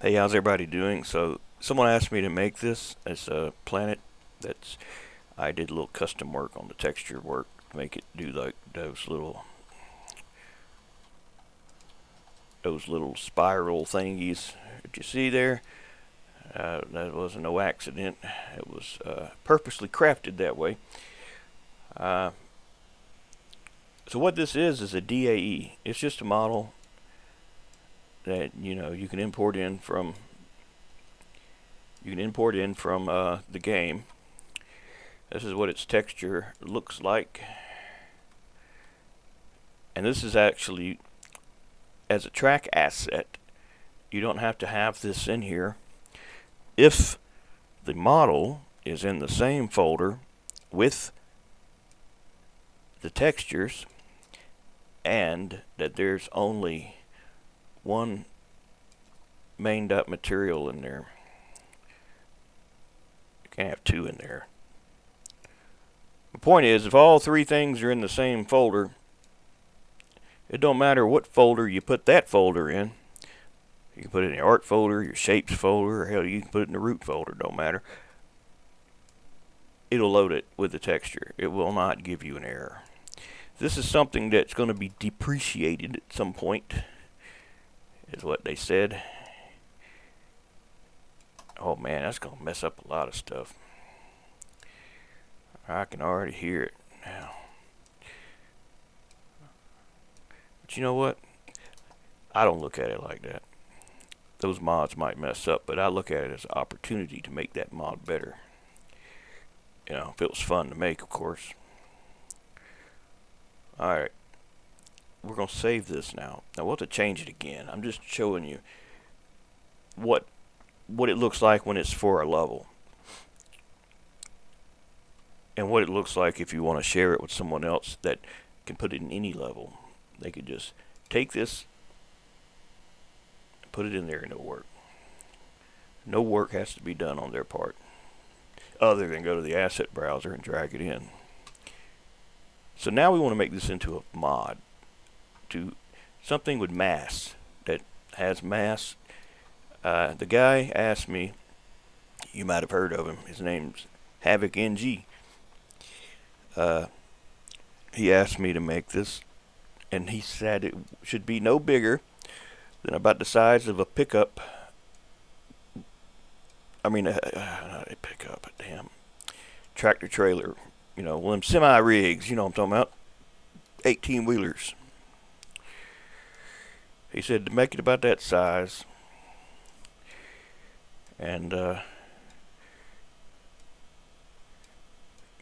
Hey, how's everybody doing? So, someone asked me to make this as a planet that's I did a little custom work on the texture work to make it do like those little spiral thingies that you see there. That wasn't no accident. It was purposely crafted that way. Uh, so what this is a DAE. It's just a model that you can import in from the game. This is what its texture looks like. And this is actually, as a track asset, you don't have to have this in here if the model is in the same folder with the textures and that there's only one main material in there. You can't have two in there. The point is, if all three things are in the same folder, it don't matter what folder you put that folder in. You can put it in the art folder, your shapes folder, or hell, you can put it in the root folder, don't matter. It'll load it with the texture. It will not give you an error. This is something that's going to be depreciated at some point, is what they said. Oh man, that's going to mess up a lot of stuff. I can already hear it now. But you know what? I don't look at it like that. Those mods might mess up, but I look at it as an opportunity to make that mod better. If it was fun to make, of course. Alright, we're going to save this now. Now we'll have to change it again. I'm just showing you what it looks like when it's for a level. And what it looks like if you want to share it with someone else that can put it in any level. They could just take this, put it in there, and it'll work. No work has to be done on their part other than go to the asset browser and drag it in. So now we want to make this into a mod, to something with mass, that has mass. The guy asked me, you might have heard of him, his name's BeamNG. He asked me to make this, and he said it should be no bigger than about the size of a pickup. I mean, not a pickup, a damn tractor trailer. One of them semi rigs, you know what I'm talking about. 18 wheelers. He said to make it about that size. And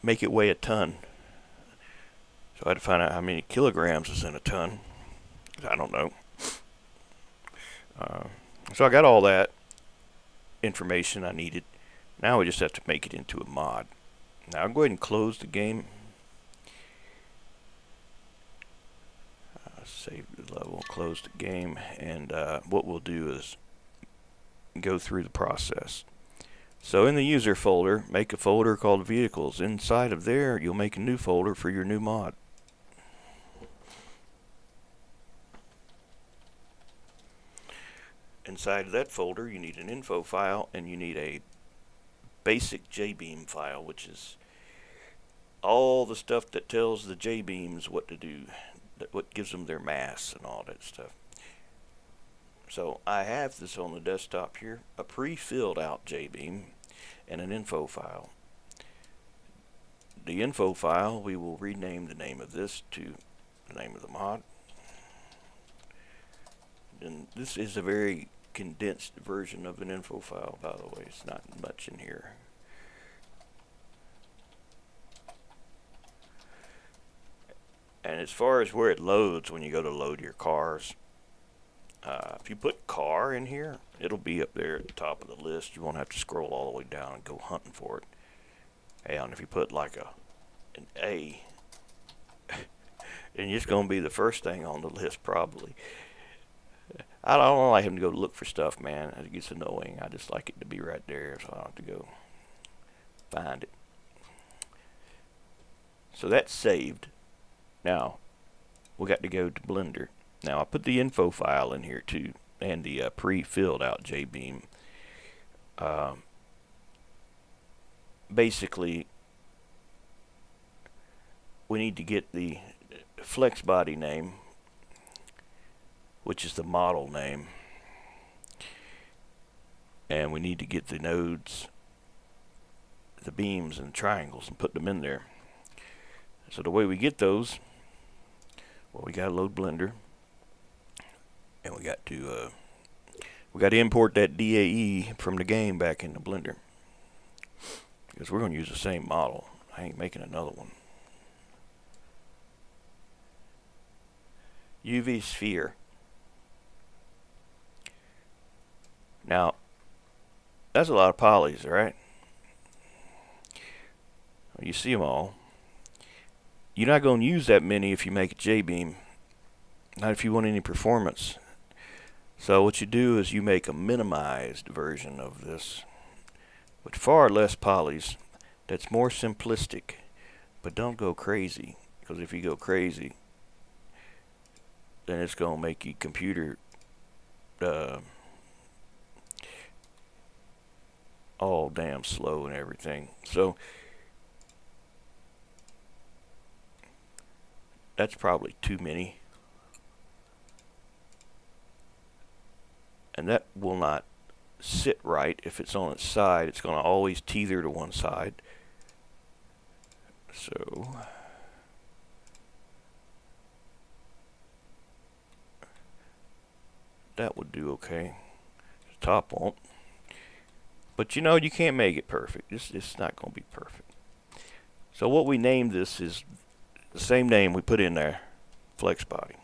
make it weigh a ton. So I had to find out how many kilograms is in a ton. I don't know. So I got all that information I needed. Now we just have to make it into a mod. Now I'll go ahead and close the game. Save the level, close the game, and what we'll do is go through the process. So in the user folder, make a folder called vehicles. Inside of there, you'll make a new folder for your new mod. Inside of that folder, you need an info file and you need a basic jbeam file, which is all the stuff that tells the jbeams what to do, what gives them their mass and all that stuff. So I have this on the desktop here, a pre-filled out jbeam and an info file. The info file, we will rename the name of this to the name of the mod. And this is a very condensed version of an info file, by the way. It's not much in here. And as far as where it loads when you go to load your cars, if you put car in here, it'll be up there at the top of the list. You won't have to scroll all the way down and go hunting for it. And if you put like an A, then it's going to be the first thing on the list probably. I don't like him to go look for stuff, man. It gets annoying. I just like it to be right there, so I don't have to go find it. So that's saved. Now, we got to go to Blender. Now, I put the info file in here too. and the pre-filled out jbeam. Basically, we need to get the flex body name, which is the model name, and we need to get the nodes, the beams and triangles, and put them in there. So the way we get those, well, we gotta load Blender, and we got to import that DAE from the game back into Blender, because we're going to use the same model. I ain't making another one. UV sphere. Now, that's a lot of polys, right? You see them all. You're not going to use that many if you make a jbeam. Not if you want any performance. So what you do is you make a minimized version of this with far less polys that's more simplistic, but don't go crazy, because if you go crazy, then it's going to make your computer all damn slow and everything. So that's probably too many. And that will not sit right if it's on its side. It's going to always tether to one side. So that would do okay. The top won't. But you know, you can't make it perfect. It's not going to be perfect. So what we named this is the same name we put in there, flex body.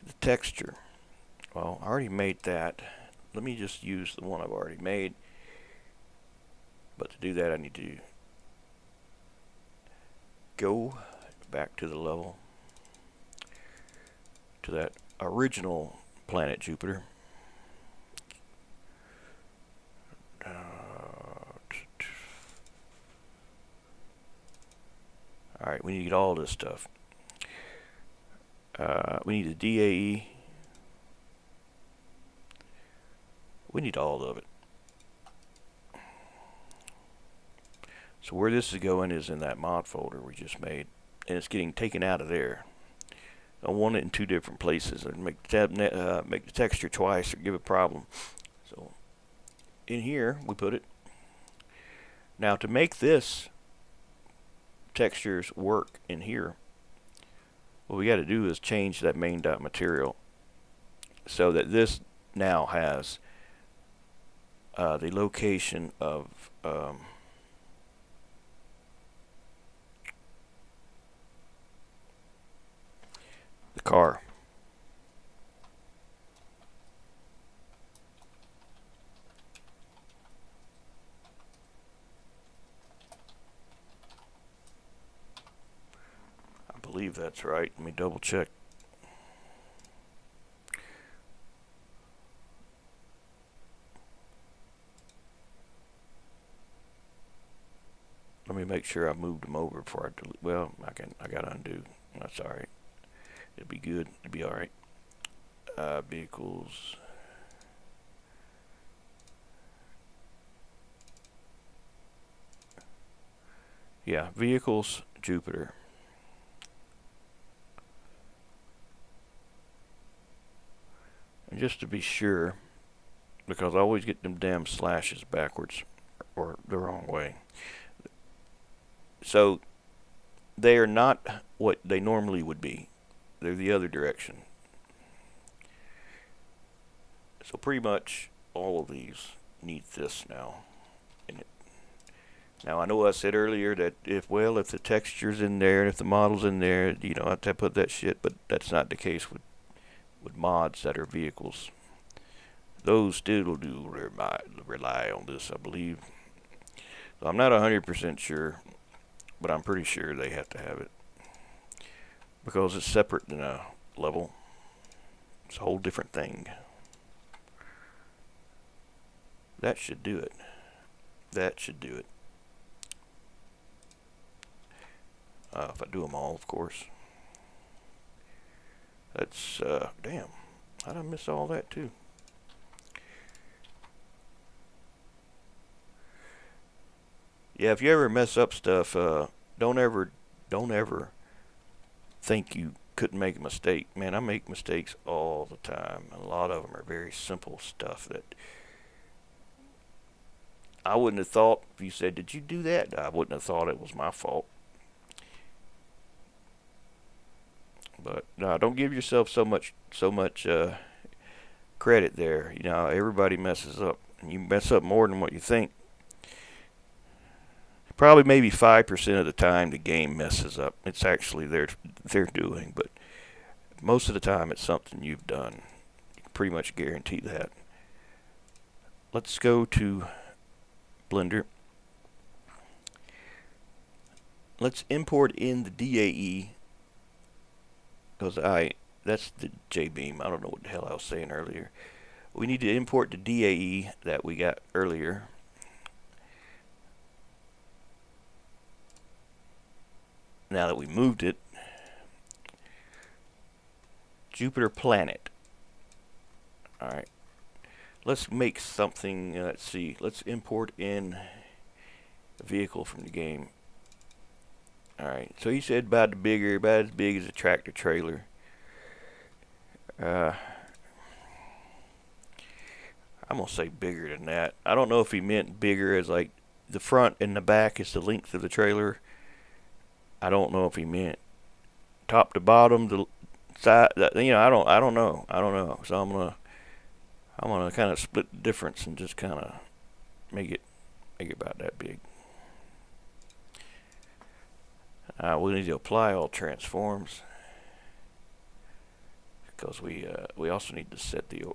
The texture, well, I already made that. Let me just use the one I've already made. But to do that, I need to go back to the level, to that original planet Jupiter. Alright, we need to get all this stuff. We need a DAE. We need all of it. So where this is going is in that mod folder we just made, and it's getting taken out of there. I want it in two different places, and make the texture twice or give a problem. So in here we put it. Now to make this textures work in here, what we got to do is change that main dot material so that this now has the location of the car. I believe that's right. Let me double check. Let me make sure I moved them over before I delete. Well, I got to undo. That's all right. It'll be good. It'll be all right. Vehicles. Yeah, vehicles, Jupiter. And just to be sure, because I always get them damn slashes backwards or the wrong way. So they are not what they normally would be. They're the other direction. So pretty much all of these need this now in it. Now I know I said earlier that if the texture's in there and if the model's in there, you don't have to put that shit, but that's not the case with mods that are vehicles. Those still do rely on this, I believe. So I'm not 100% sure, but I'm pretty sure they have to have it because it's separate than a level. It's a whole different thing. That should do it. That should do it. If I do them all, of course. That's, damn, how did I miss all that too? Yeah, if you ever mess up stuff, don't ever think you couldn't make a mistake. Man, I make mistakes all the time. A lot of them are very simple stuff that I wouldn't have thought. If you said, "Did you do that?" I wouldn't have thought it was my fault. But no, don't give yourself so much credit there. You know, everybody messes up. You mess up more than what you think. Probably maybe 5% of the time the game messes up. It's actually their doing, but most of the time it's something you've done. You can pretty much guarantee that. Let's go to Blender. Let's import in the DAE because that's the jbeam. I don't know what the hell I was saying earlier. We need to import the DAE that we got earlier. Now that we moved it, Jupiter planet. All right, let's make something. Let's see. Let's import in a vehicle from the game. All right. So he said about as big as a tractor trailer. I'm gonna say bigger than that. I don't know if he meant bigger as like the front and the back is the length of the trailer. I don't know if he meant top to bottom, the side. You know, I don't know. So I'm gonna kind of split the difference and just kind of make it about that big. We need to apply all transforms because we also need to set the.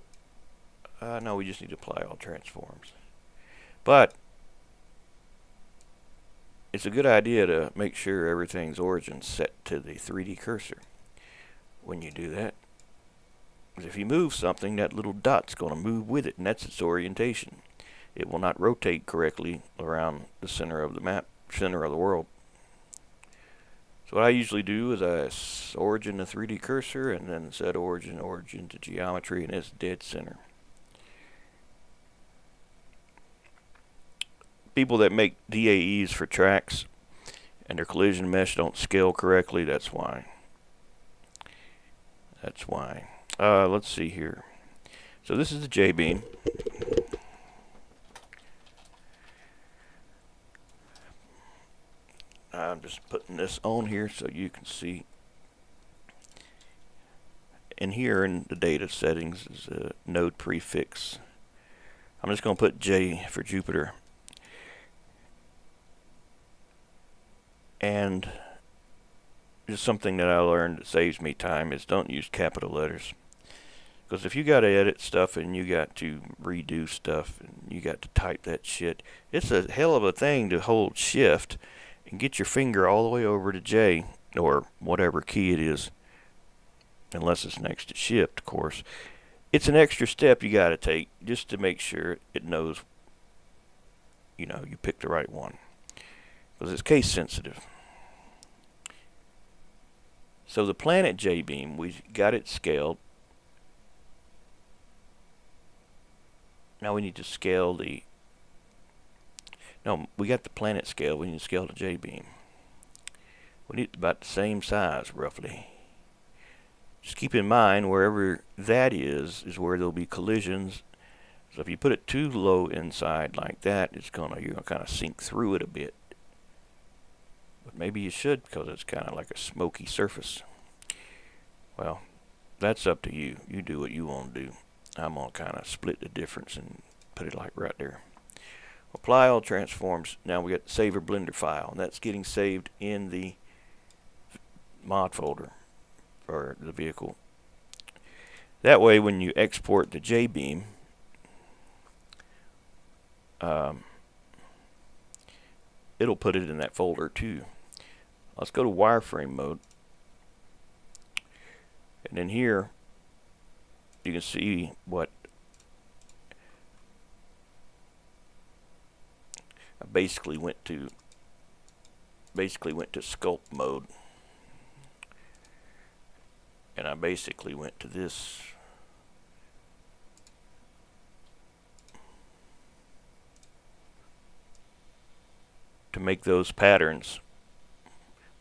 No, we just need to apply all transforms. But it's a good idea to make sure everything's origin set to the 3D cursor when you do that. Because if you move something, that little dot's going to move with it, and that's its orientation. It will not rotate correctly around the center of the map, center of the world. So what I usually do is I origin the 3D cursor and then set origin to geometry, and it's dead center. People that make DAEs for tracks and their collision mesh don't scale correctly, that's why. Let's see here. So this is the jbeam. I'm just putting this on here so you can see. And here in the data settings is a node prefix. I'm just going to put J for Jupiter. And just something that I learned that saves me time is don't use capital letters. Because if you got to edit stuff and you got to redo stuff and you got to type that shit, it's a hell of a thing to hold shift and get your finger all the way over to J or whatever key it is, unless it's next to shift, of course. It's an extra step you got to take just to make sure it knows, you picked the right one. Because it's case sensitive. So the planet jbeam, we got it scaled. Now we need to scale we got the planet scale. We need to scale the jbeam. We need about the same size, roughly. Just keep in mind, wherever that is where there'll be collisions. So if you put it too low inside like that, you're gonna kind of sink through it a bit. But maybe you should, because it's kind of like a smoky surface. Well, that's up to you. You do what you want to do. I'm going to kind of split the difference and put it like right there. Apply all transforms. Now we got the Saver Blender file, and that's getting saved in the mod folder for the vehicle. That way, when you export the jbeam, it'll put it in that folder too. Let's go to wireframe mode. And then here, you can see what I basically went to sculpt mode. and I basically went to this to make those patterns.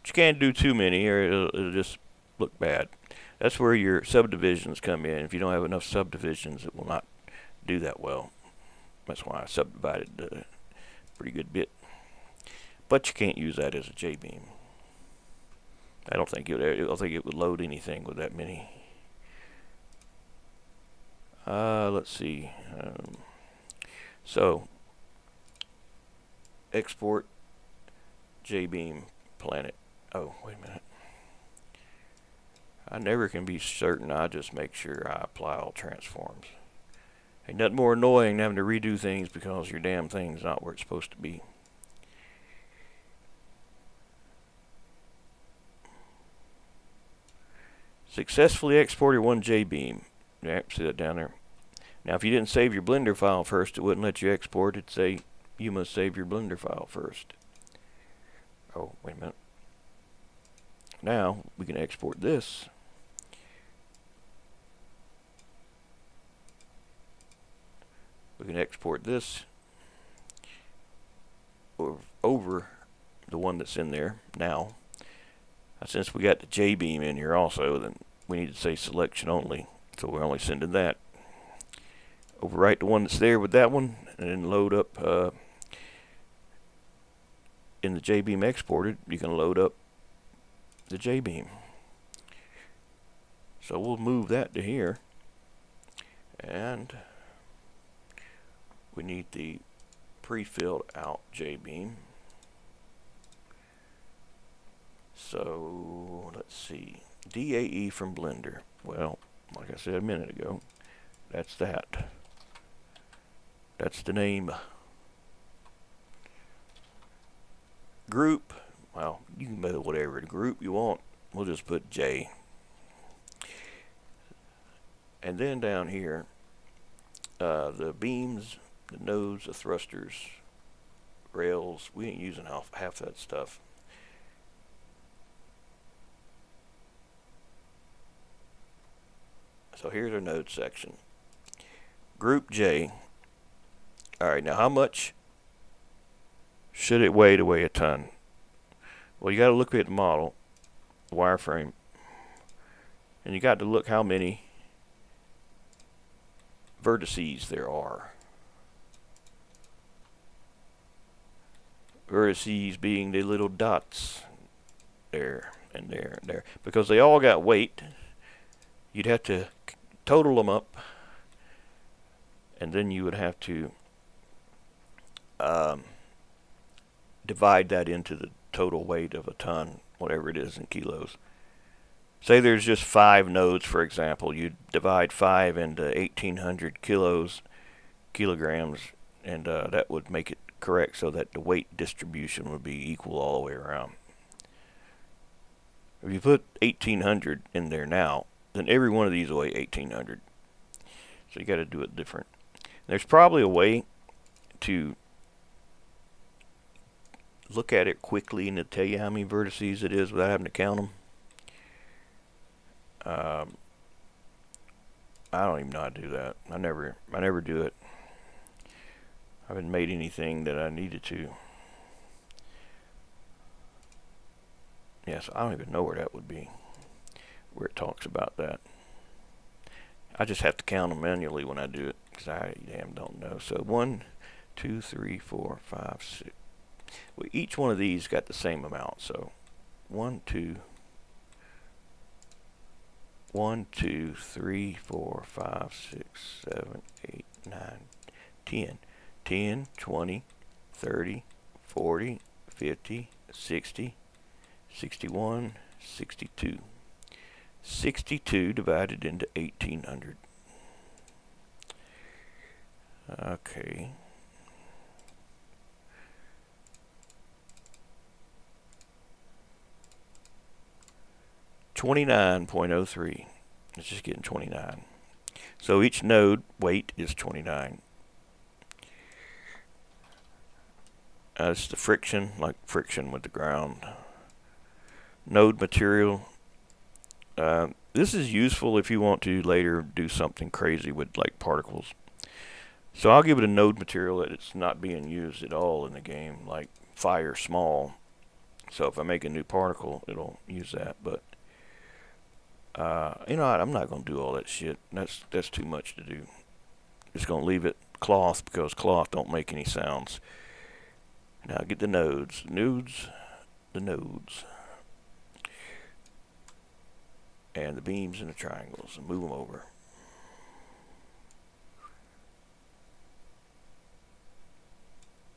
But you can't do too many or it'll just look bad. That's where your subdivisions come in. If you don't have enough subdivisions, it will not do that well. That's why I subdivided a pretty good bit. But you can't use that as a J-beam. I don't think it would load anything with that many. Let's see. So export J-beam planet. Oh, wait a minute. I never can be certain. I just make sure I apply all transforms. Ain't nothing more annoying than having to redo things because your damn thing's not where it's supposed to be. Successfully exported one J-beam. Yeah, see that down there. Now, if you didn't save your Blender file first, it wouldn't let you export. It'd say you must save your Blender file first. Oh, wait a minute. Now we can export this. We can export this over the one that's in there now. Since we got the J-beam in here also, then we need to say selection only. So we're only sending that. Overwrite the one that's there with that one, and then load up in the J-beam exported. You can load up the J-beam. So we'll move that to here, and we need the pre-filled out J-beam. So let's see, DAE from Blender. Well, like I said a minute ago, that's that. That's the name. Group, well, you can put whatever group you want. We'll just put J. And then down here, the beams, the nodes, the thrusters, rails, we ain't using half that stuff. So here's our node section. Group J. Alright, now how much should it weigh to weigh a ton? Well, you got to look at the model, the wireframe, and you got to look how many vertices there are. Vertices being the little dots there and there and there. Because they all got weight, you'd have to total them up, and then you would have to divide that into the total weight of a ton, whatever it is in kilos. Say there's just 5 nodes, for example. You divide 5 into 1,800 kilograms, and that would make it correct so that the weight distribution would be equal all the way around. If you put 1,800 in there now, then every one of these will weigh 1,800. So you got to do it different. There's probably a way to look at it quickly and it'll tell you how many vertices it is without having to count them. I don't even know how to do that. I never do it. I haven't made anything that I needed to. Yes, I don't even know where that would be, where it talks about that. I just have to count them manually when I do it, because I damn don't know. So 1, 2, 3, 4, 5, 6. Well, each one of these got the same amount. So 1, 2, 3, 4, 5, 6, 7, 8, 9, 10. 10, 20, 30, 40, 50, 60, 61, 62. 62 divided into 1,800. Okay. $29.03. It's just getting 29. So each node weight is 29. It's the friction, like friction with the ground. Node material. This is useful if you want to later do something crazy with like particles. So I'll give it a node material that it's not being used at all in the game, like fire small. So if I make a new particle, it'll use that. But you know what? I'm not gonna do all that shit. That's too much to do. Just gonna leave it cloth because cloth don't make any sounds. Now get the nodes, the nodes, and the beams and the triangles, and move them over.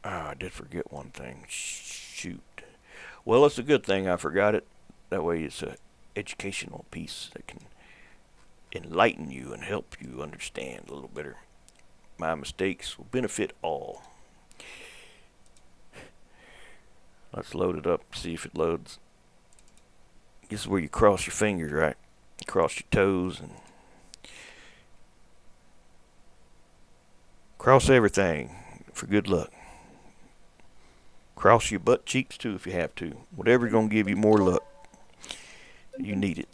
I did forget one thing. Shoot. Well, it's a good thing I forgot it. That way it's an educational piece that can enlighten you and help you understand a little better. My mistakes will benefit all. Let's load it up, see if it loads. This is where you cross your fingers, right? You cross your toes and cross everything for good luck. Cross your butt cheeks too if you have to. Whatever's going to give you more luck. You need it.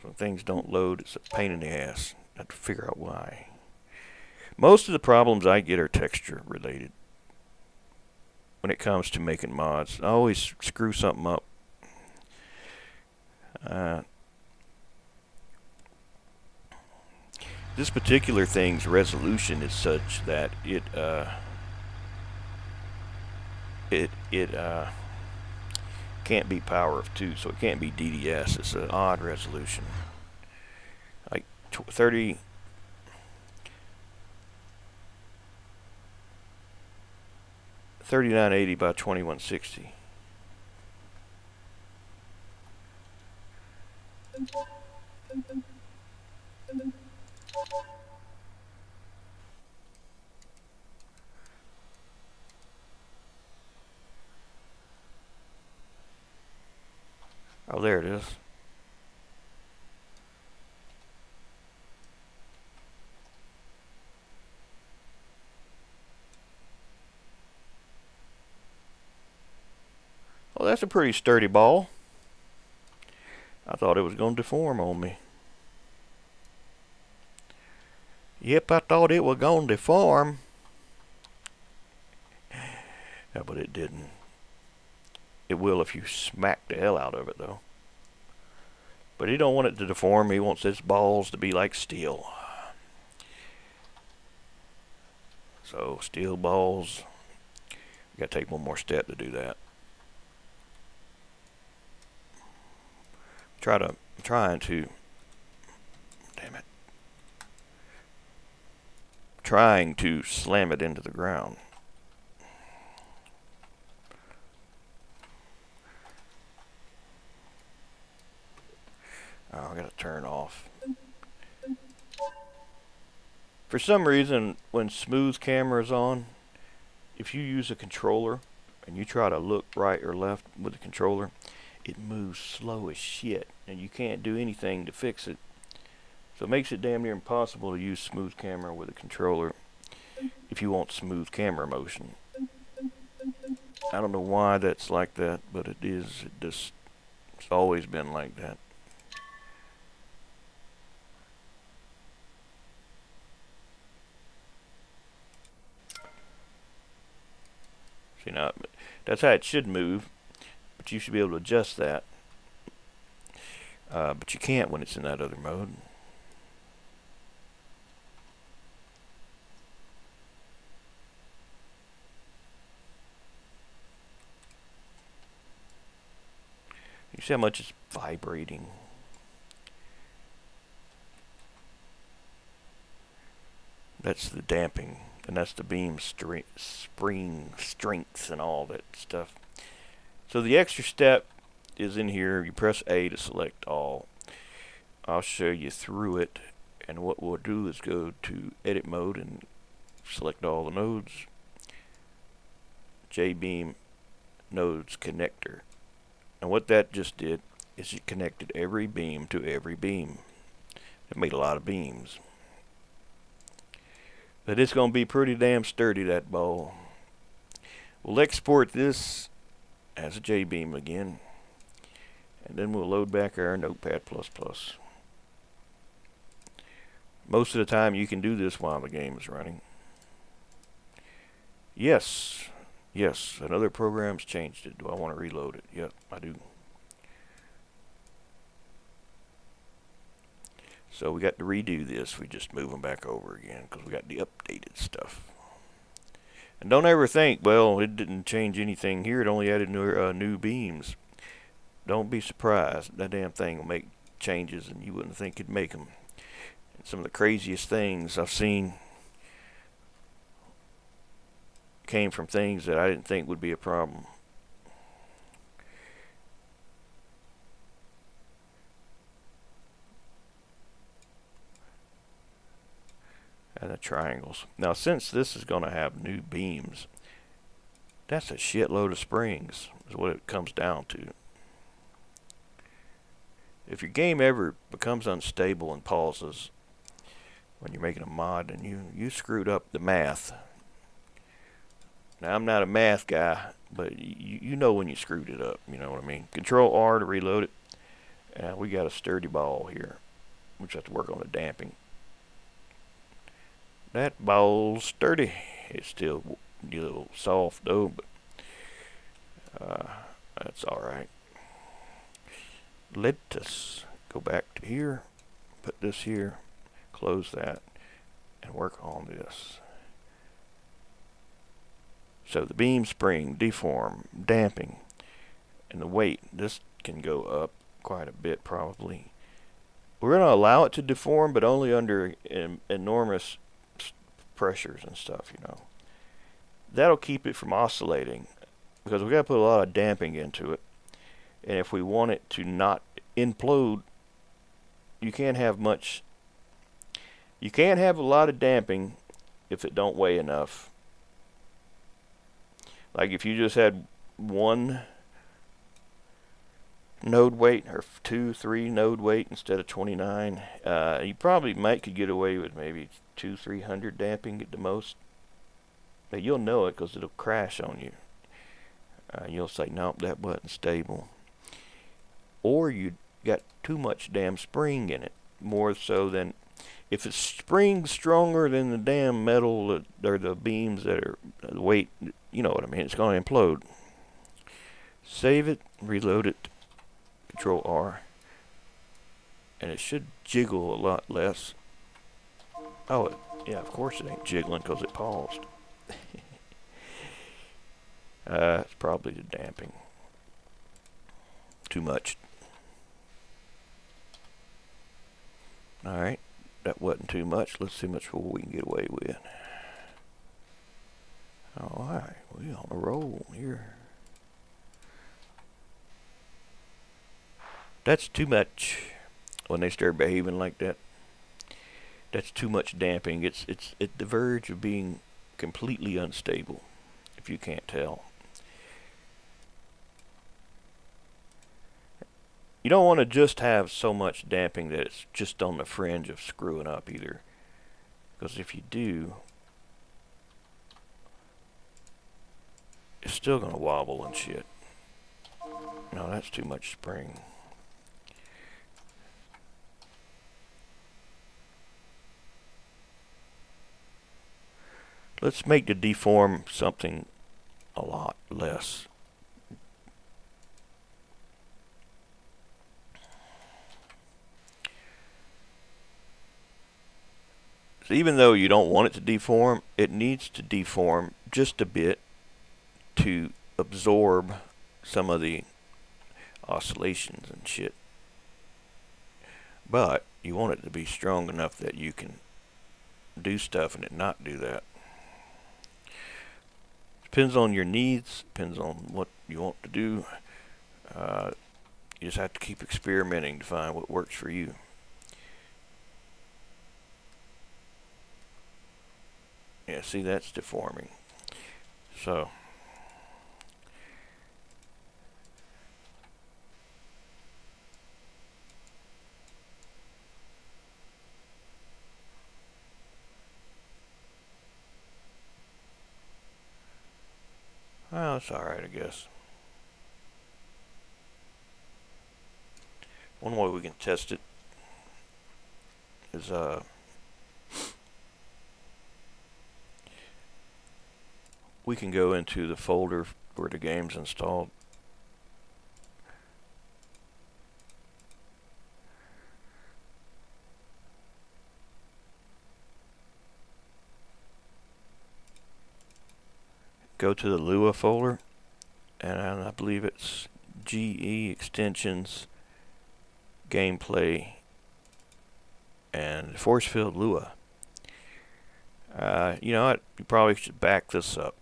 When things don't load, it's a pain in the ass. I have to figure out why. Most of the problems I get are texture related. When it comes to making mods, I always screw something up. This particular thing's resolution is such that it can't be power of 2, so it can't be DDS. It's an odd resolution, like 3980 by 2160. Oh, there it is. Well, that's a pretty sturdy ball. I thought it was going to deform on me. Yep, I thought it was going to deform. Yeah, but it didn't. It will if you smack the hell out of it, though. But he don't want it to deform. He wants his balls to be like steel. So, steel balls. You gotta take one more step to do that. Trying to. Damn it. Trying to slam it into the ground. Oh, I gotta turn off. For some reason, when smooth camera is on, if you use a controller and you try to look right or left with the controller, it moves slow as shit, and you can't do anything to fix it. So it makes it damn near impossible to use smooth camera with a controller if you want smooth camera motion. I don't know why that's like that, but it is. It's always been like that. See, now, that's how it should move, but you should be able to adjust that. But you can't when it's in that other mode. You see how much it's vibrating. That's the damping, and that's the beam spring strength and all that stuff. So the extra step is in here. You press A to select all. I'll show you through it, and what we'll do is go to edit mode and select all the nodes. jbeam nodes connector. And what that just did is it connected every beam to every beam. It made a lot of beams. But it's going to be pretty damn sturdy, that ball. We'll export this as a jbeam again. And then we'll load back our Notepad++. Most of the time you can do this while the game is running. Yes, yes, another program's changed it. Do I want to reload it? Yep, I do. So we got to redo this. We just move them back over again because we got the updated stuff. And don't ever think, well, it didn't change anything here. It only added new beams. Don't be surprised. That damn thing will make changes and you wouldn't think it'd make them. And some of the craziest things I've seen came from things that I didn't think would be a problem. And the triangles. Now, since this is going to have new beams, that's a shitload of springs, is what it comes down to. If your game ever becomes unstable and pauses when you're making a mod, and you screwed up the math. Now, I'm not a math guy, but you know when you screwed it up, you know what I mean. Control R to reload it. And we got a sturdy ball here. We just have to work on the damping. That ball's sturdy. It's still a little soft though, but that's alright. Let us go back to here, put this here, close that, and work on this. So the beam spring, deform, damping, and the weight, this can go up quite a bit probably. We're going to allow it to deform, but only under enormous pressures and stuff, you know. That'll keep it from oscillating because we got to put a lot of damping into it. And if we want it to not implode, you can't have much. You can't have a lot of damping if it don't weigh enough. Like if you just had one node weight or 2-3 node weight instead of 29, you probably could get away with maybe 200-300 damping at the most. But you'll know it because it'll crash on you. You'll say, nope, that wasn't stable. Or you got too much damn spring in it, more so than if it's spring stronger than the damn metal or the beams that are the weight, you know what I mean, it's going to implode. Save it, reload it, Control R, and it should jiggle a lot less. Oh, yeah, of course it ain't jiggling because it paused. It's probably the damping. Too much. Alright, that wasn't too much. Let's see how much more we can get away with. Alright, we on a roll here. That's too much when they start behaving like that. That's too much damping. It's at the verge of being completely unstable, if you can't tell. You don't want to just have so much damping that it's just on the fringe of screwing up either. Because if you do, it's still going to wobble and shit. No, that's too much spring. Let's make the deform something a lot less. So even though you don't want it to deform, it needs to deform just a bit to absorb some of the oscillations and shit. But you want it to be strong enough that you can do stuff and it not do that. Depends on your needs, depends on what you want to do. You just have to keep experimenting to find what works for you. Yeah, see, that's deforming. So, well, it's alright, I guess. One way we can test it is we can go into the folder where the game's installed. Go to the Lua folder, and I believe it's GE extensions, gameplay, and force field Lua. You know what? You probably should back this up.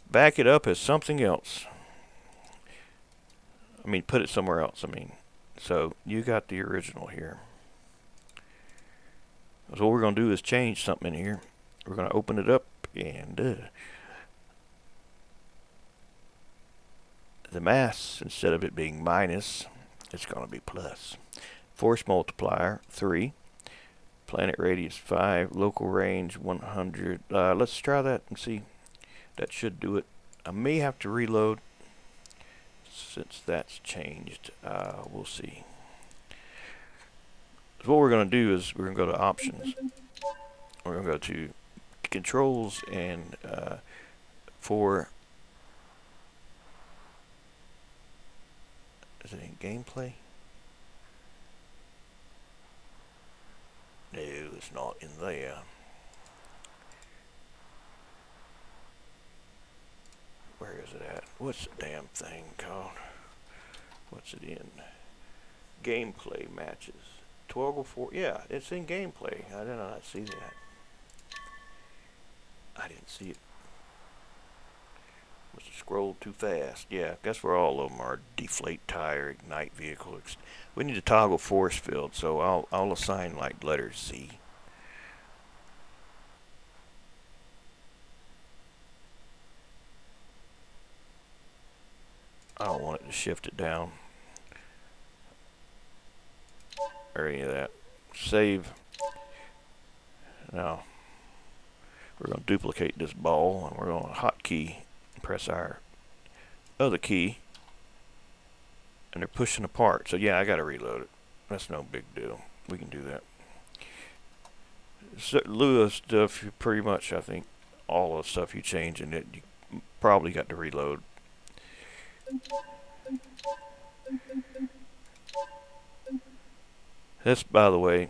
Back it up as something else. I mean, put it somewhere else. I mean, so you got the original here. So what we're going to do is change something in here. We're going to open it up, and the mass, instead of it being minus, it's going to be plus. Force multiplier 3, planet radius 5, local range 100. Let's try that and see. That should do it. I may have to reload since that's changed. We'll see. So what we're going to do is we're going to go to options. We're going to go to controls, and for, is it in gameplay? No, it's not in there. Where is it at? What's the damn thing called? What's it in? Gameplay matches. Toggle for, yeah, it's in gameplay. I did not see that. I didn't see it. Must have scrolled too fast. Yeah, I guess where all of them are. Deflate tire, ignite vehicle. We need to toggle force field, so I'll assign like letter Z. I don't want it to shift it down or any of that. Save. Now we're going to duplicate this ball, and we're going to hotkey press our other key, and they're pushing apart. So yeah, I got to reload it. That's no big deal. We can do that. So, Lua stuff, you pretty much, I think, all the stuff you change in it, you probably got to reload. This, by the way,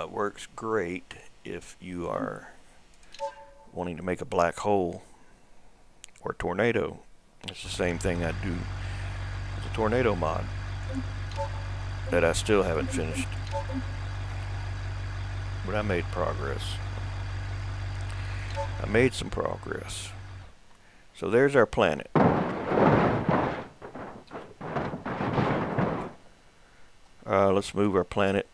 works great if you are wanting to make a black hole or tornado. It's the same thing I do with the tornado mod that I still haven't finished, but I made progress. I made some progress. So there's our planet. Let's move our planet.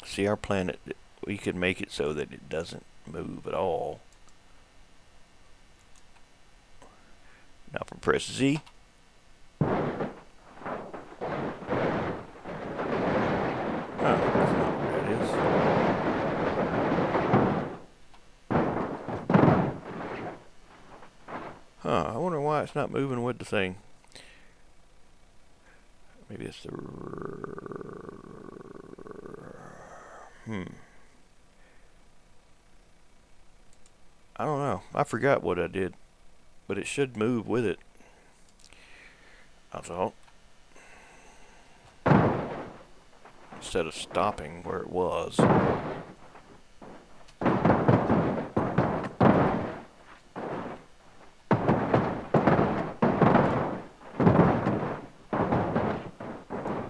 See, our planet, we could make it so that it doesn't move at all. Now if I press Z, that's not what that is. I wonder why it's not moving with the thing. Maybe it's the... I don't know. I forgot what I did. But it should move with it, I thought. Instead of stopping where it was.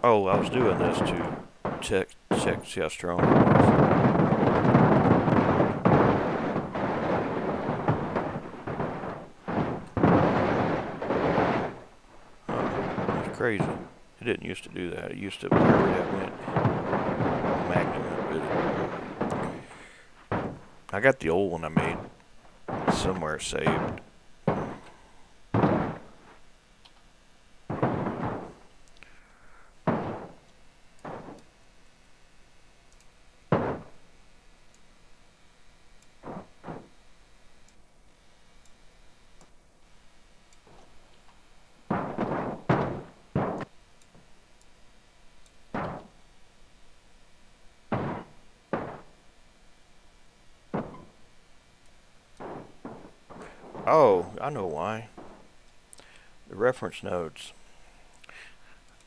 Oh, I was doing this to check, see how strong it was. Crazy. It didn't used to do that. It used to, wherever that went, magnet with it. I got the old one I made somewhere saved. Oh, I know why. The reference nodes.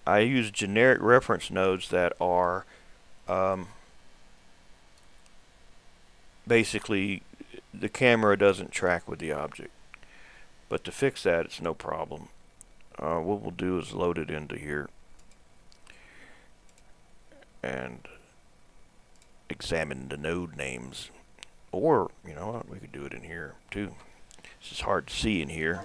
I use generic reference nodes that are basically the camera doesn't track with the object. But to fix that, it's no problem. What we'll do is load it into here and examine the node names. Or, you know what, we could do it in here too. It's just hard to see in here.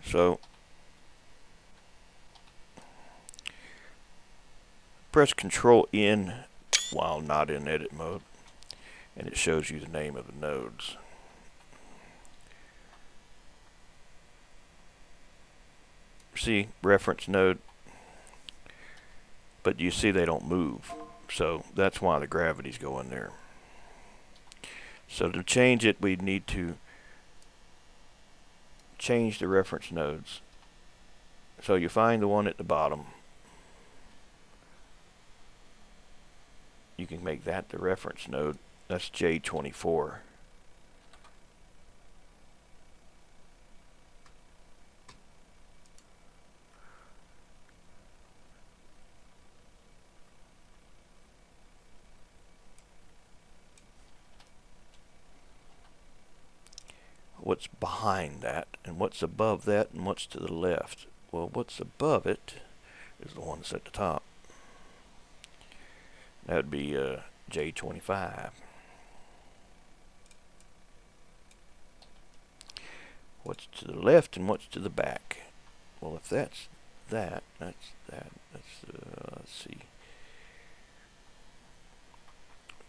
So, press Control N while not in edit mode, and it shows you the name of the nodes. See, reference node, but you see they don't move. So that's why the gravity's going there. So to change it, we need to change the reference nodes. So you find the one at the bottom. You can make that the reference node. That's J24. What's behind that, and what's above that, and what's to the left? Well, what's above it is the one that's at the top. That would be J25. What's to the left and what's to the back? Well, if that's that, that's that. Let's see.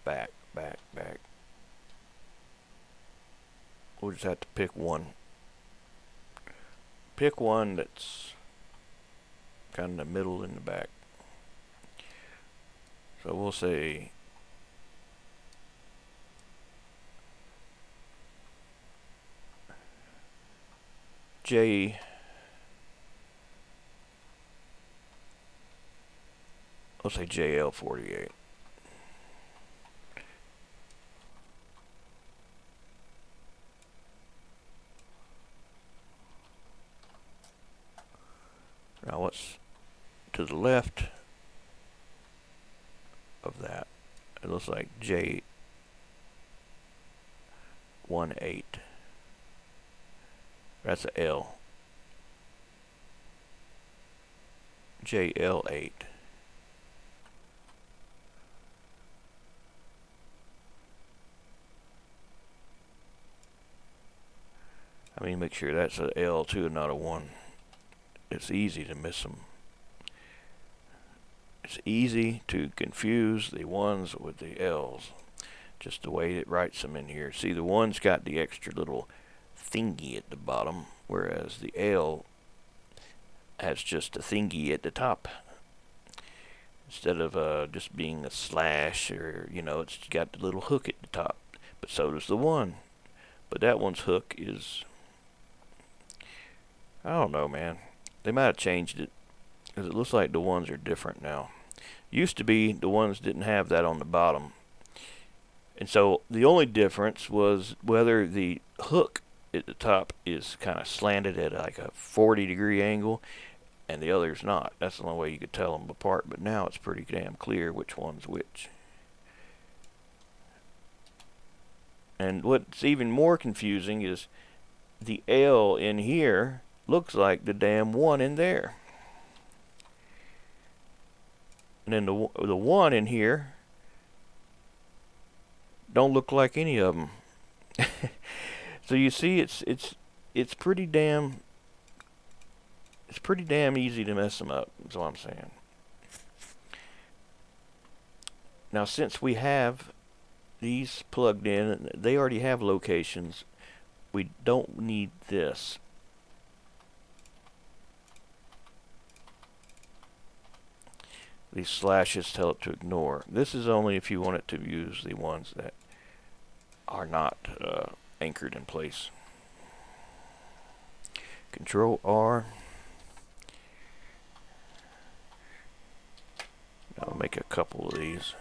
Back. We'll just have to pick one. Pick one that's kind of in the middle in the back. So we'll say let's say JL48. Now what's to the left of that? It looks like J18. That's a L. JL8. I mean, make sure that's a L2 and not a 1. It's easy to miss them. It's easy to confuse the 1s with the L's. Just the way it writes them in here. See, the 1's got the extra little thingy at the bottom, whereas the L has just a thingy at the top. Instead of just being a slash, or, you know, it's got the little hook at the top. But so does the 1. But that one's hook is, I don't know, man. They might have changed it, because it looks like the 1s are different now. Used to be the 1s didn't have that on the bottom. And so the only difference was whether the hook at the top is kind of slanted at like a 40-degree angle and the other's not. That's the only way you could tell them apart. But now it's pretty damn clear which one's which. And what's even more confusing is the L in here looks like the damn 1 in there. And then the 1 in here don't look like any of them. So you see, it's pretty damn easy to mess them up. That's what I'm saying. Now, since we have these plugged in, they already have locations. We don't need this. These slashes tell it to ignore. This is only if you want it to use the ones that are not anchored in place. Control R. Now make a couple of these.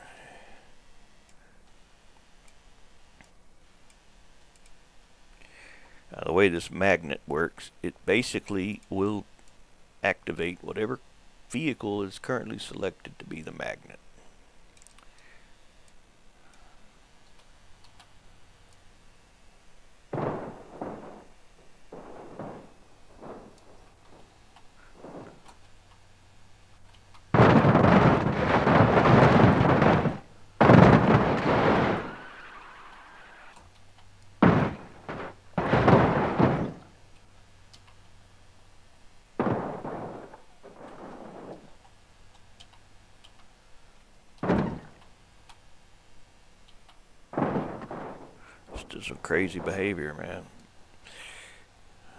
The way this magnet works, it basically will activate whatever vehicle is currently selected to be the magnet. Just some crazy behavior, man.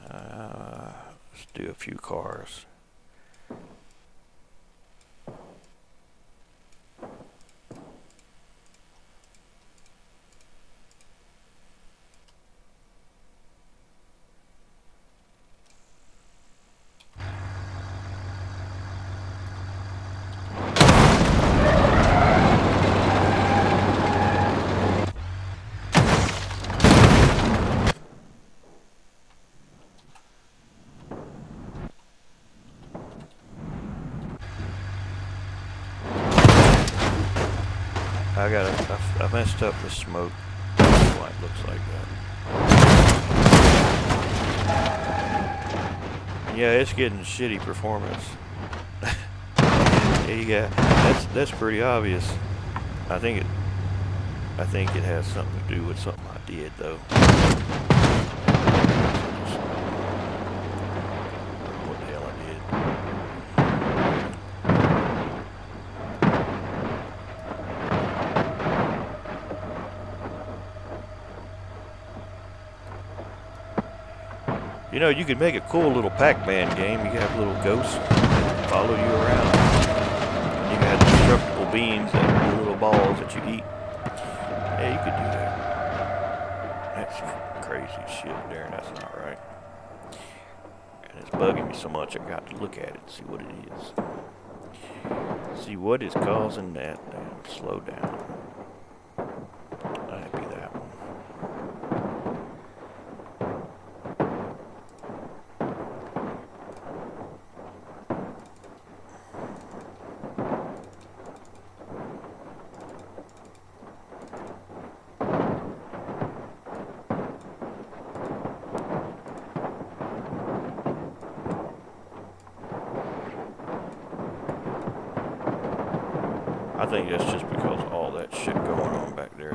Let's do a few cars. I messed up the smoke. That's why it looks like that. Yeah, it's getting shitty performance. Yeah, that's pretty obvious. I think it has something to do with something I did though. What the hell I did. You know, you could make a cool little Pac-Man game. You could have little ghosts that follow you around. And you could have destructible beams and little balls that you eat. Yeah, you could do that. That's crazy shit there, and that's not right. And it's bugging me so much I got to look at it and see what it is. See what is causing that damn slowdown. That'd be that one. I think that's just because of all that shit going on back there.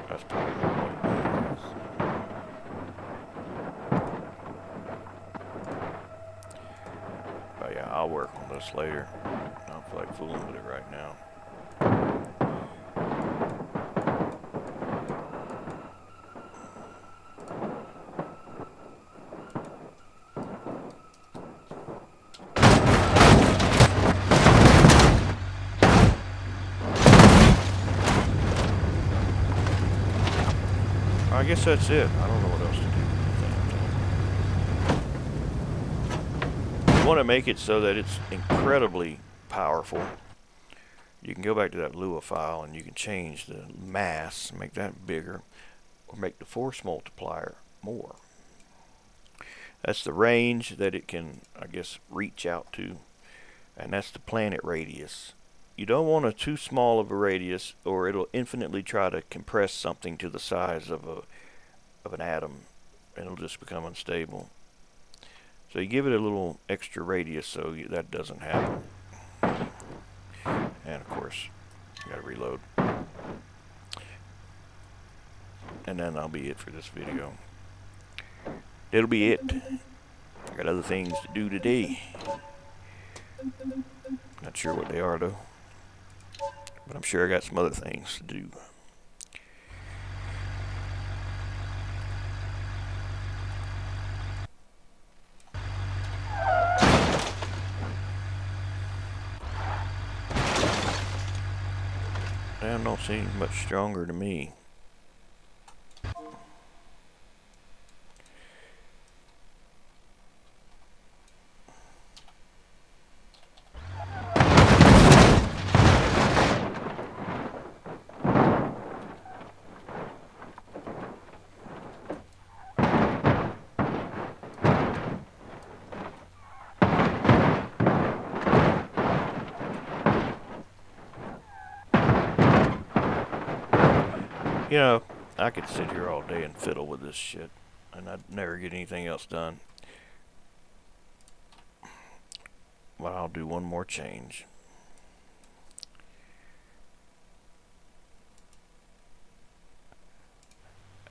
That's probably what it is. But yeah, I'll work on this later. I don't feel like fooling with it right now. I guess that's it. I don't know what else to do. You want to make it so that it's incredibly powerful. You can go back to that Lua file and you can change the mass, make that bigger, or make the force multiplier more. That's the range that it can, I guess, reach out to, and that's the planet radius. You don't want a too small of a radius, or it'll infinitely try to compress something to the size of an atom, and it'll just become unstable. So you give it a little extra radius so that doesn't happen. And of course, you gotta reload. And then that'll be it for this video. It'll be it. I got other things to do today. Not sure what they are though. But I'm sure I got some other things to do. Damn, don't seem much stronger to me. You know, I could sit here all day and fiddle with this shit, and I'd never get anything else done. But I'll do one more change.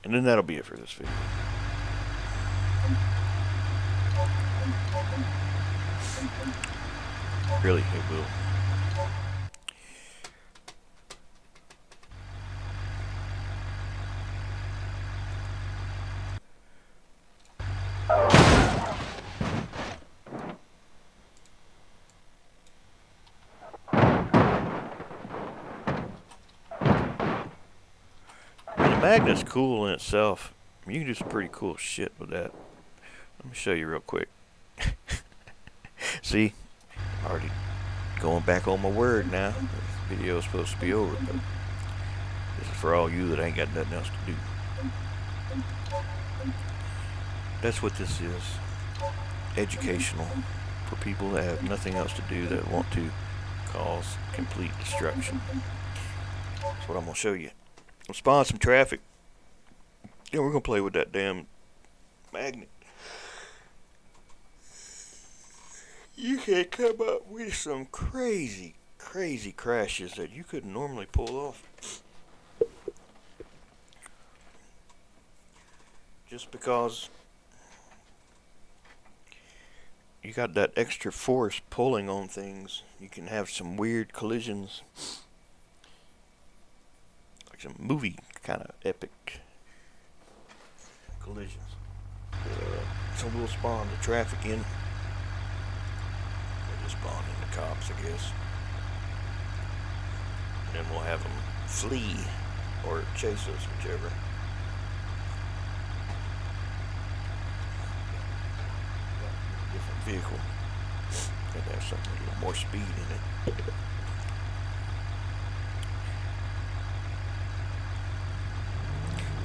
And then that'll be it for this video. Really, it will. The magnet's cool in itself. You can do some pretty cool shit with that. Let me show you real quick. See, already going back on my word now. This video is supposed to be over, but this is for all you that ain't got nothing else to do. That's what this is. Educational for people that have nothing else to do that want to cause complete destruction. That's what I'm going to show you. We'll spawn some traffic. Yeah, we're going to play with that damn magnet. You can come up with some crazy, crazy crashes that you couldn't normally pull off. Just because you got that extra force pulling on things, you can have some weird collisions. Like some movie kind of epic collisions. So we'll spawn the traffic in. We'll just spawn in the cops, I guess. And then we'll have them flee or chase us, whichever. Different vehicle. Got to have something with a little more speed in it.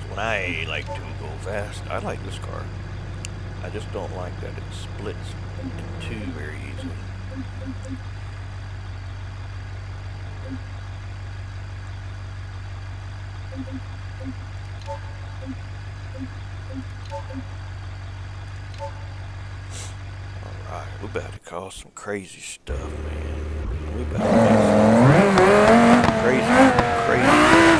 When I like to go fast, I like this car. I just don't like that it splits in two very easily. Alright, we're about to cause some crazy stuff, man. We're about to make some crazy crashes.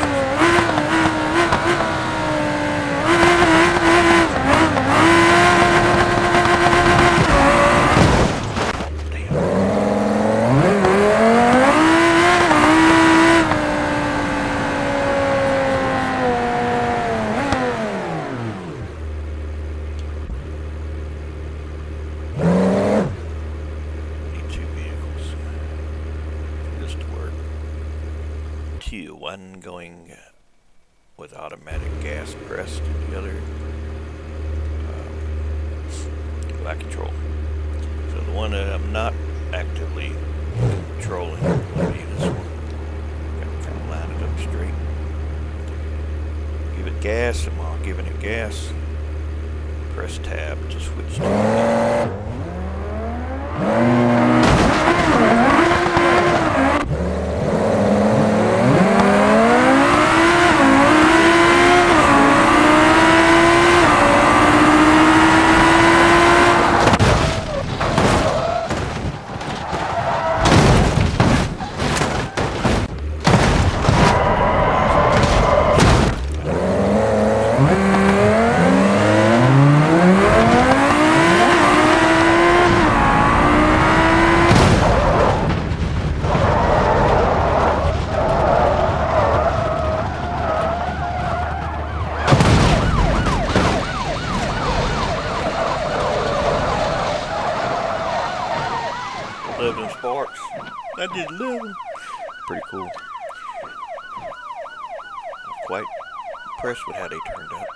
One going with automatic gas press to the other by control. So the one that I'm not actively controlling will be this one. Gotta kind of line it up straight. Give it gas, and while giving it gas, press tab to switch to sparks. I did 11. Pretty cool. I'm quite impressed with how they turned out.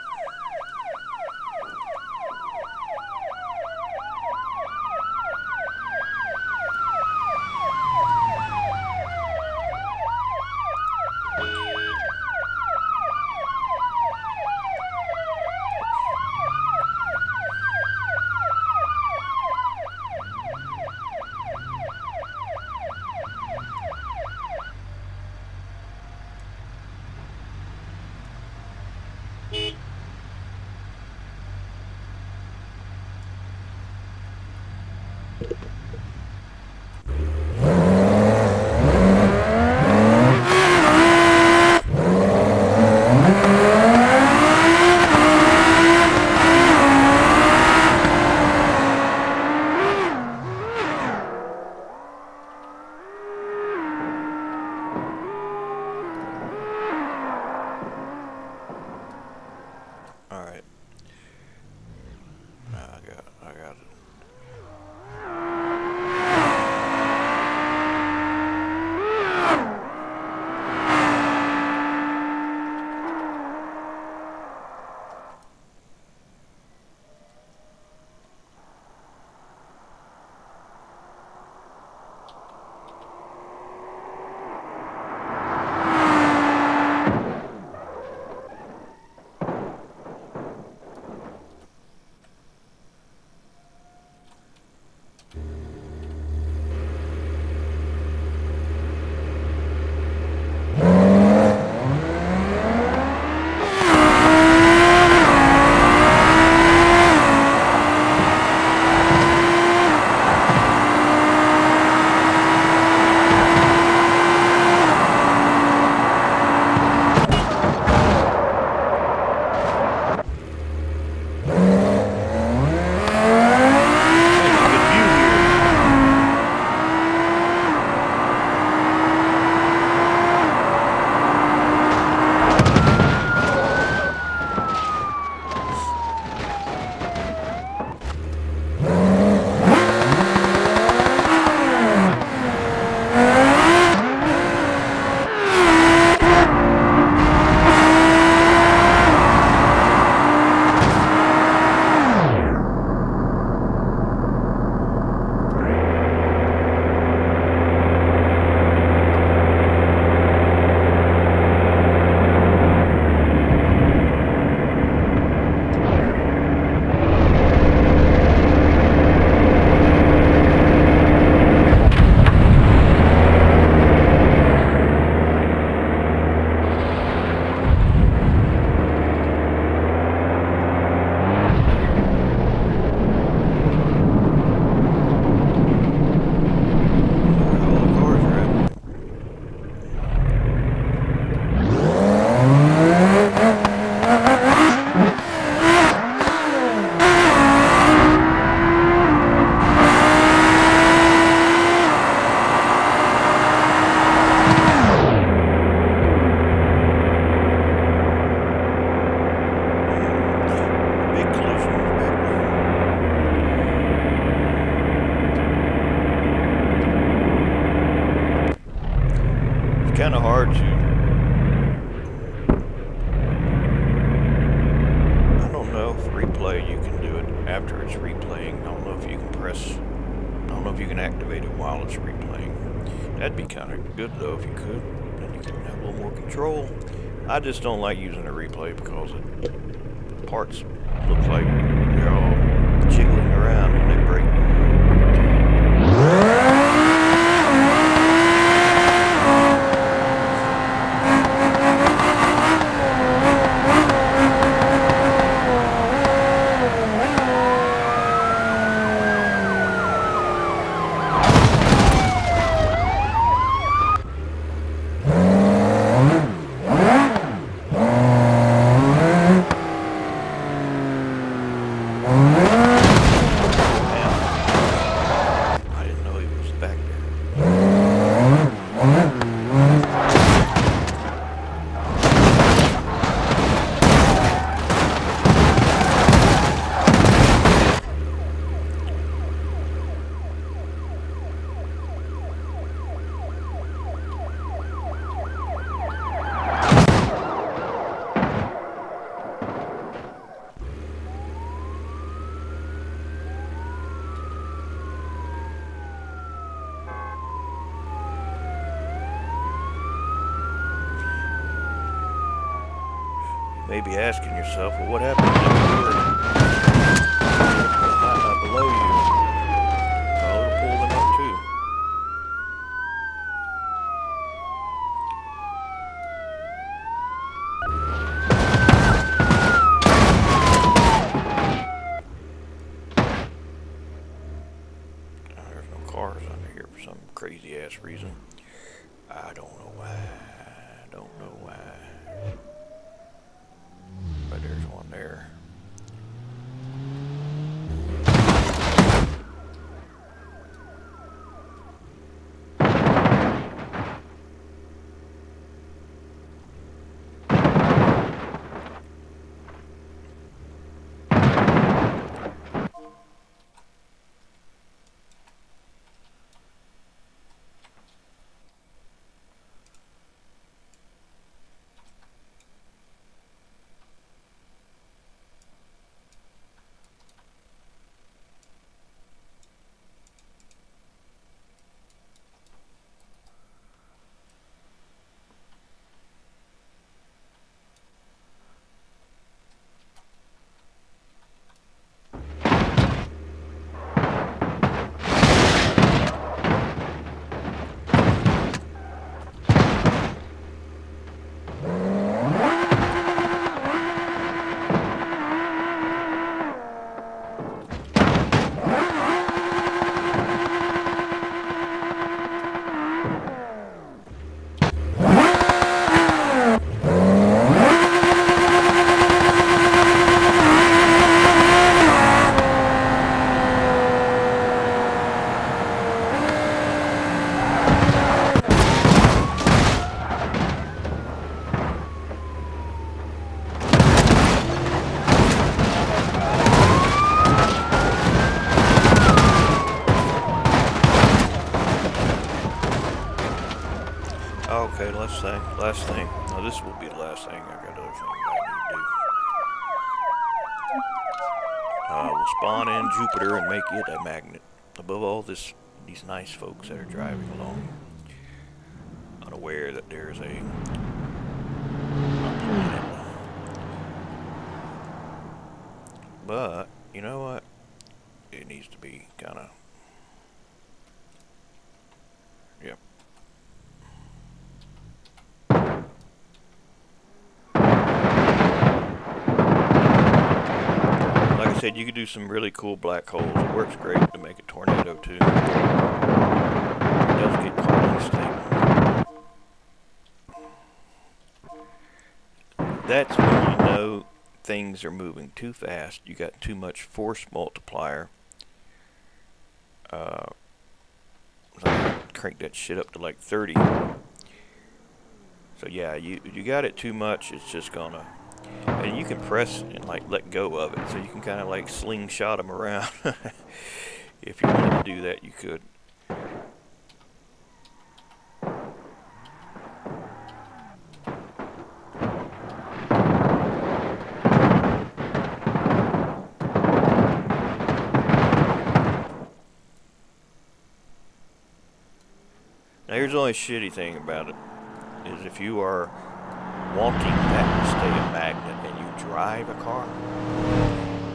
That'd be kind of good though if you could. Then you can have a little more control. I just don't like using a replay because the parts look like they're all jiggling around when they break. You may be asking yourself, well, what happens if you were below you? Well, it'll pull them up too. There's no cars under here for some crazy ass reason. I don't know why. I don't know why. But there's one there. Okay, last thing. No, this will be the last thing. I've got other things I need to do. We'll spawn in Jupiter and make it a magnet. Above all these nice folks that are driving along, unaware that there's a planet. But, you know what? It needs to be kind of... Yep. Like I said, you could do some really cool black holes. It works great to make a tornado too. It does get quite unstable. That's when you know things are moving too fast. You got too much force multiplier. Crank that shit up to like 30. So yeah, you got it too much, it's just gonna... And you can press and like let go of it, so you can kind of like slingshot them around. If you wanted to do that, you could. Now There's the only shitty thing about it, is if you are wanting that to stay a magnet and you drive a car,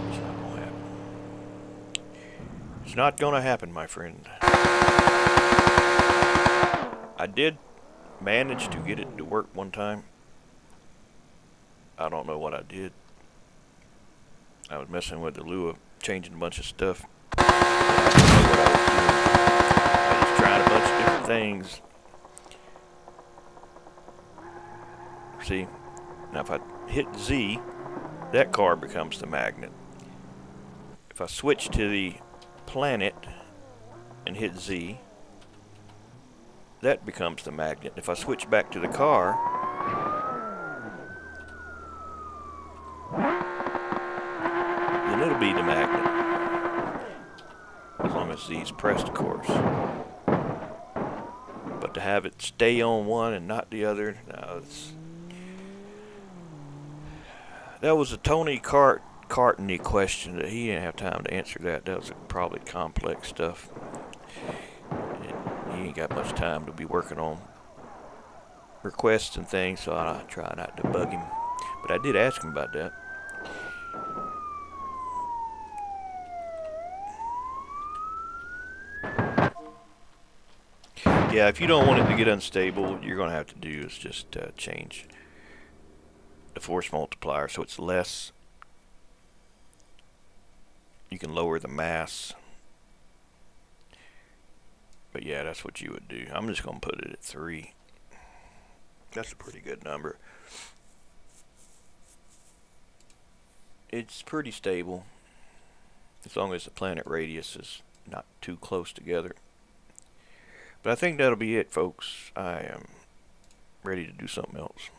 it's not going to happen. It's not going to happen, my friend. I did manage to get it to work one time. I don't know what I did. I was messing with the Lua, changing a bunch of stuff. I didn't know what I was doing. I was trying a bunch of different things. See, now if I hit Z, that car becomes the magnet. If I switch to the planet and hit Z, that becomes the magnet. If I switch back to the car, then it'll be the magnet. As long as Z's pressed, of course. But to have it stay on one and not the other, no, that was a Tony Cartney question that he didn't have time to answer that. That was probably complex stuff. And he ain't got much time to be working on requests and things, so I try not to bug him. But I did ask him about that. Yeah, if you don't want it to get unstable, you're going to have to do is just change the force multiplier so it's less. You can lower the mass. But yeah, that's what you would do. I'm just going to put it at 3. That's a pretty good number. It's pretty stable as long as the planet radius is not too close together. But I think that'll be it, folks. I am ready to do something else.